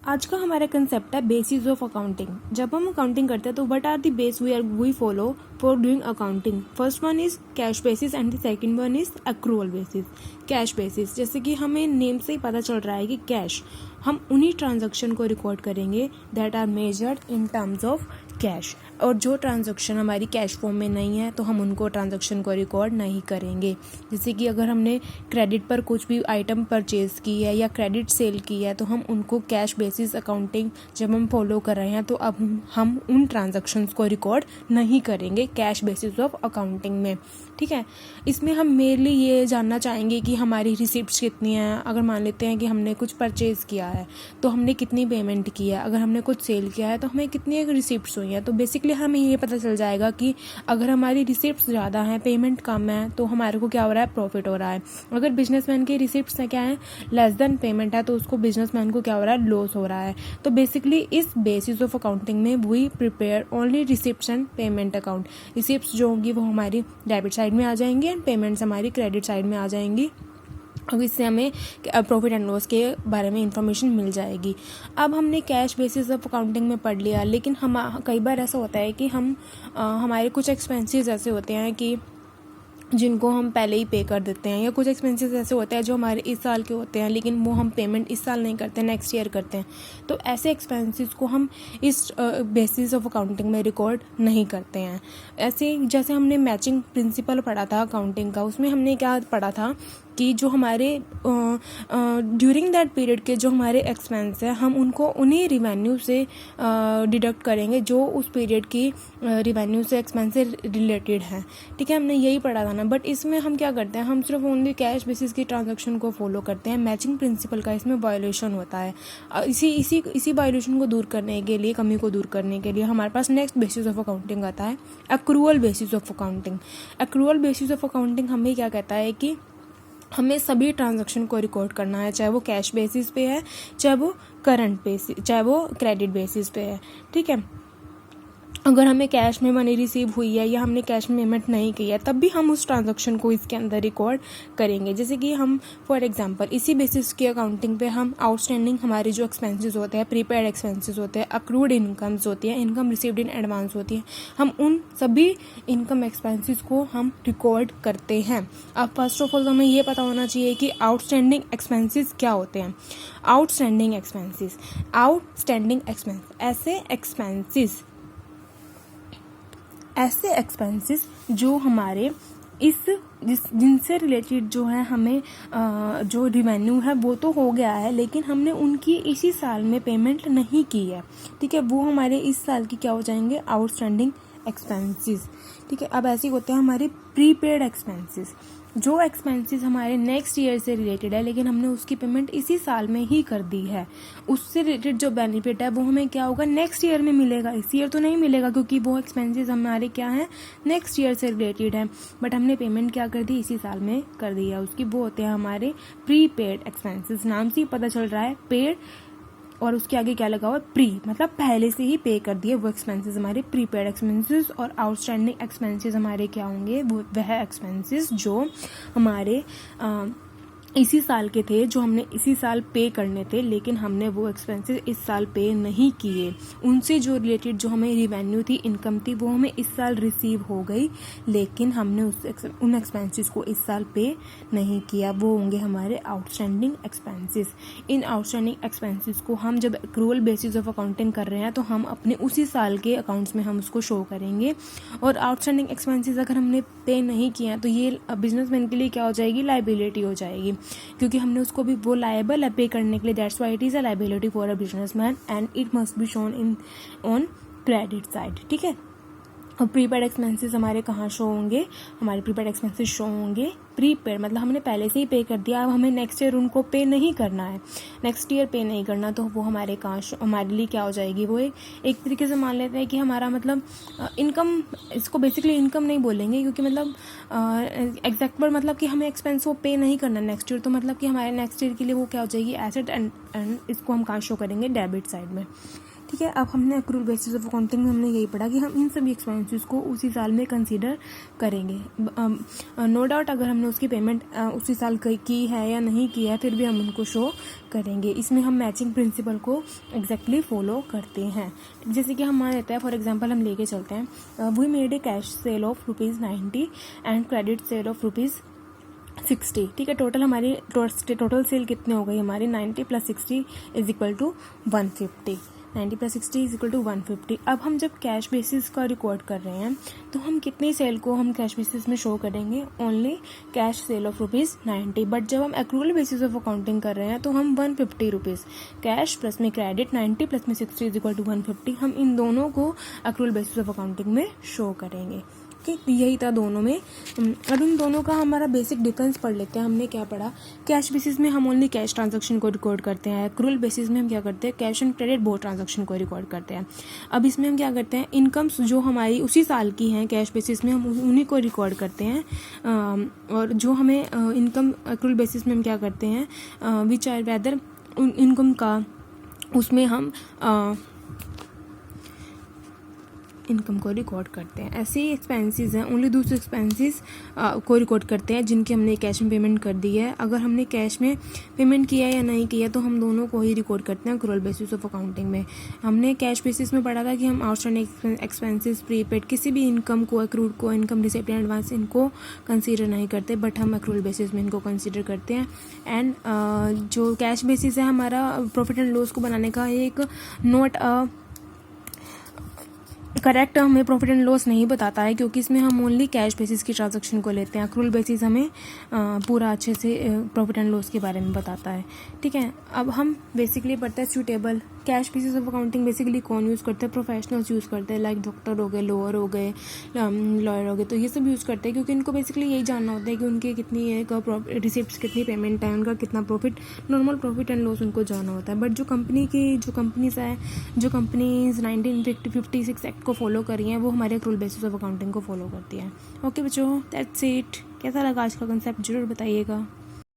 आज का हमारा कंसेप्ट है बेसिस ऑफ अकाउंटिंग। जब हम अकाउंटिंग करते हैं तो what are the base we follow for doing accounting. First one is cash basis and the second one is accrual basis. Cash basis, जैसे कि हमें नेम से ही पता चल रहा है कि कैश, हम उन्हीं ट्रांजैक्शन को रिकॉर्ड करेंगे that are measured in terms of cash, और जो ट्रांजैक्शन हमारी कैश फॉर्म में नहीं है तो हम उनको ट्रांजैक्शन को रिकॉर्ड नहीं करेंगे। जैसे कि अगर हमने क्रेडिट पर कुछ भी आइटम परचेज की है या क्रेडिट सेल की है तो हम उनको कैश बेसिस अकाउंटिंग जब हम फॉलो कर रहे हैं तो अब हम उन ट्रांजैक्शंस को रिकॉर्ड नहीं करेंगे कैश बेसिस ऑफ अकाउंटिंग में। ठीक है, इसमें हम मेनली ये जानना चाहेंगे कि हमारी रिसिप्ट्स कितनी हैं। अगर मान लेते हैं कि हमने कुछ परचेज़ किया है तो हमने कितनी पेमेंट की है, अगर हमने कुछ सेल किया है तो हमें कितनी रिसिप्ट्स हुई हैं। तो बेसिकली हमें ये पता चल जाएगा कि अगर हमारी रिसिप्ट्स ज़्यादा हैं, पेमेंट कम है, तो हमारे को क्या हो रहा है, प्रॉफिट हो रहा है। अगर बिजनेसमैन की रिसिप्ट्स क्या है, लेस देन पेमेंट है, तो उसको बिजनेसमैन को क्या हो रहा है, लॉस हो रहा है। तो बेसिकली इस बेसिस ऑफ अकाउंटिंग में we prepare only receipts and payment account. Receipts जो होंगी वो हमारी डेबिट साइड में आ जाएंगी एंड पेमेंट्स हमारी क्रेडिट साइड में आ जाएंगी। अब इससे हमें प्रॉफिट एंड लॉस के बारे में इंफॉर्मेशन मिल जाएगी। अब हमने कैश बेसिस ऑफ अकाउंटिंग में पढ़ लिया, लेकिन हम कई बार ऐसा होता है कि हम हमारे कुछ एक्सपेंसेस ऐसे होते हैं कि जिनको हम पहले ही पे कर देते हैं, या कुछ एक्सपेंसेस ऐसे होते हैं जो हमारे इस साल के होते हैं लेकिन वो हम पेमेंट इस साल नहीं करते, नेक्स्ट ईयर करते हैं। तो ऐसे एक्सपेंसेस को हम इस बेसिस ऑफ अकाउंटिंग में रिकॉर्ड नहीं करते हैं। ऐसे जैसे हमने मैचिंग प्रिंसिपल पढ़ा था अकाउंटिंग का, उसमें हमने क्या पढ़ा था कि जो हमारे ड्यूरिंग दैट पीरियड के जो हमारे एक्सपेंस है हम उनको उन्हीं रिवेन्यू से डिडक्ट करेंगे जो उस पीरियड की रिवेन्यू से एक्सपेंस से रिलेटेड है। ठीक है, हमने यही पढ़ा था ना। बट इसमें हम क्या करते हैं, हम सिर्फ ओनली कैश बेसिस की ट्रांजैक्शन को फॉलो करते हैं। मैचिंग प्रिंसिपल का इसमें वायोलेशन होता है। इसी वायोलेशन को दूर करने के लिए, कमी को दूर करने के लिए हमारे पास नेक्स्ट बेसिस ऑफ अकाउंटिंग आता है, accrual basis of accounting. Accrual basis of accounting हमें क्या कहता है कि हमें सभी ट्रांजैक्शन को रिकॉर्ड करना है, चाहे वो कैश बेसिस पे है, चाहे वो करंट बेसिस, चाहे वो क्रेडिट बेसिस पे है। ठीक है, अगर हमें कैश में मनी रिसीव हुई है या हमने कैश में पेमेंट नहीं की है तब भी हम उस ट्रांजैक्शन को इसके अंदर रिकॉर्ड करेंगे। जैसे कि हम फॉर एग्जांपल इसी बेसिस की अकाउंटिंग पे हम आउटस्टैंडिंग हमारे जो एक्सपेंसेस होते हैं, प्रीपेड एक्सपेंसेस होते हैं, अक्रूड इनकम्स होती है, इनकम रिसीव्ड इन एडवांस होती है, हम उन सभी इनकम एक्सपेंसेस को हम रिकॉर्ड करते हैं। अब फर्स्ट ऑफ ऑल हमें ये पता होना चाहिए कि आउटस्टैंडिंग एक्सपेंसेस क्या होते हैं। आउटस्टैंडिंग एक्सपेंसेस ऐसे एक्सपेंसेस जो हमारे जिनसे रिलेटेड जो है हमें जो रिवेन्यू है वो तो हो गया है लेकिन हमने उनकी इसी साल में पेमेंट नहीं की है। ठीक है, वो हमारे इस साल की क्या हो जाएंगे, आउटस्टैंडिंग एक्सपेंसेस। ठीक है, अब ऐसे होते हैं हमारे प्रीपेड एक्सपेंसेस। जो एक्सपेंसेस हमारे नेक्स्ट ईयर से रिलेटेड है लेकिन हमने उसकी पेमेंट इसी साल में ही कर दी है, उससे रिलेटेड जो बेनिफिट है वो हमें क्या होगा, नेक्स्ट ईयर में मिलेगा। इस ईयर तो नहीं मिलेगा क्योंकि वो एक्सपेंसेस हमारे क्या हैं, नेक्स्ट ईयर से रिलेटेड है, बट हमने पेमेंट क्या कर दी, इसी साल में कर दी है उसकी। वो होते हैं हमारे प्रीपेड एक्सपेंसेस। नाम से ही पता चल रहा है पेड और उसके आगे क्या लगा हुआ है, प्री, मतलब पहले से ही पे कर दिए वो एक्सपेंसेस हमारे प्रीपेड एक्सपेंसेस। और आउटस्टैंडिंग एक्सपेंसेस हमारे क्या होंगे, वो वह एक्सपेंसेस जो हमारे इसी साल के थे, जो हमने इसी साल पे करने थे लेकिन हमने वो एक्सपेंसेस इस साल पे नहीं किए। उनसे जो रिलेटेड जो हमें रिवेन्यू थी, इनकम थी, वो हमें इस साल रिसीव हो गई लेकिन हमने उन एक्सपेंसेस को इस साल पे नहीं किया। वो होंगे हमारे आउटस्टैंडिंग एक्सपेंसेस। इन आउटस्टैंडिंग एक्सपेंसेस को हम जब एक्रूअल बेसिस ऑफ अकाउंटिंग कर रहे हैं तो हम अपने उसी साल के अकाउंट्स में हम उसको शो करेंगे। और आउटस्टैंडिंग एक्सपेंसेस अगर हमने पे नहीं किया तो ये बिजनेसमैन के लिए क्या हो जाएगी, लायबिलिटी हो जाएगी, क्योंकि हमने उसको भी वो लायबल है पे करने के लिए। That's why it is a liability for a businessman and it must be shown in on credit side. ठीक है, और प्रीपेड एक्सपेंसेस हमारे कहाँ शो होंगे, हमारे प्रीपेड एक्सपेंसेस शो होंगे प्रीपेड, मतलब हमने पहले से ही पे कर दिया, अब हमें नेक्स्ट ईयर उनको पे नहीं करना है, नेक्स्ट ईयर पे नहीं करना, तो वो हमारे कहाँ हमारे लिए क्या हो जाएगी, वो एक तरीके से मान लेते हैं कि हमारा मतलब इनकम, इसको बेसिकली इनकम नहीं बोलेंगे क्योंकि मतलब एग्जैक्ट वर्ड मतलब कि हमें एक्सपेंस वो पे नहीं करना नेक्स्ट ईयर, तो मतलब कि हमारे नेक्स्ट ईयर के लिए वो क्या हो जाएगी, एसेट एंड इसको हम कहाँ शो करेंगे, डेबिट साइड में। ठीक है, अब हमने एक्रूअल बेसिस ऑफ अकाउंटिंग में हमने यही पढ़ा कि हम इन सभी एक्सपेंसेस को उसी साल में कंसीडर करेंगे। नो डाउट अगर हमने उसकी पेमेंट उसी साल की है या नहीं की है, फिर भी हम उनको शो करेंगे। इसमें हम मैचिंग प्रिंसिपल को एग्जैक्टली फॉलो करते हैं। जैसे कि हम मान लेते हैं, फॉर एग्जांपल हम लेके चलते हैं, we made a cash sale of ₹90 and credit sale of ₹60। ठीक है, टोटल हमारी टोटल सेल कितनी हो गई हमारी 90 + 60 is equal to 150। 90 + 60 is equal to 150। अब हम जब कैश बेसिस का रिकॉर्ड कर रहे हैं तो हम कितनी सेल को हम कैश बेसिस में शो करेंगे? Only cash sale of ₹90। But जब हम एक्रूअल बेसिस ऑफ अकाउंटिंग कर रहे हैं तो हम ₹150 कैश प्लस में क्रेडिट 90 प्लस में 60 इज इक्वल टू 150, हम इन दोनों को एक्रूअल बेसिस ऑफ अकाउंटिंग में शो करेंगे। ठीक, यही था दोनों में। अब इन दोनों का हमारा बेसिक डिफरेंस पढ़ लेते हैं। हमने क्या पढ़ा? कैश बेसिस में हम ओनली कैश ट्रांजैक्शन को रिकॉर्ड करते हैं, एक्रूअल बेसिस में हम क्या करते हैं? Cash and credit both transaction को रिकॉर्ड करते हैं। अब इसमें हम क्या करते हैं? इनकम्स जो हमारी उसी साल की हैं कैश बेसिस में हम उन्हीं को रिकॉर्ड करते हैं, और जो हमें इनकम एक्रूअल बेसिस में हम क्या करते हैं? विच आर वेदर इनकम का उसमें हम इनकम को रिकॉर्ड करते हैं। ऐसे ही एक्सपेंसेस हैं, ओनली दूसरे एक्सपेंसेस को रिकॉर्ड करते हैं जिनकी हमने कैश में पेमेंट कर दी है। अगर हमने कैश में पेमेंट किया या नहीं किया तो हम दोनों को ही रिकॉर्ड करते हैं एक्रूअल बेसिस ऑफ अकाउंटिंग में। हमने कैश बेसिस में पढ़ा था कि हम आउटस्टैंडिंग एक्सपेंसेस, प्रीपेड, किसी भी इनकम को, एक्रूड को, इनकम रिसिप्ट एंड एडवांस, इनको कंसीडर नहीं करते, बट हम एक्रूअल बेसिस में इनको कंसीडर करते हैं। एंड जो कैश बेसिस है हमारा प्रॉफिट एंड लॉस को बनाने का एक नोट करेक्ट हमें प्रॉफिट एंड लॉस नहीं बताता है, क्योंकि इसमें हम ओनली कैश बेसिस की ट्रांजैक्शन को लेते हैं। एक्रूअल बेसिस हमें पूरा अच्छे से प्रॉफिट एंड लॉस के बारे में बताता है। ठीक है, अब हम बेसिकली पढ़ते हैं suitable. Cash basis of accounting basically कौन यूज़ करते हैं? प्रोफेशनल्स यूज़ करते हैं, लाइक डॉक्टर हो गए, लॉयर हो गए, लॉयर हो गए, तो ये सब यूज़ करते हैं, क्योंकि इनको बेसिकली यही जानना होता है कि उनके कितनी रिसिप्ट, कितनी पेमेंट है, उनका कितना profit, normal profit and loss उनको जानना होता है। बट जो कंपनीज 1956 एक्ट को फॉलो करी हैं वो हमारे एक्रूअल बेसिस ऑफ अकाउंटिंग को फॉलो करती है। ओके बच्चों, दैट्स इट। कैसा लगा आज का कंसेप्ट जरूर बताइएगा।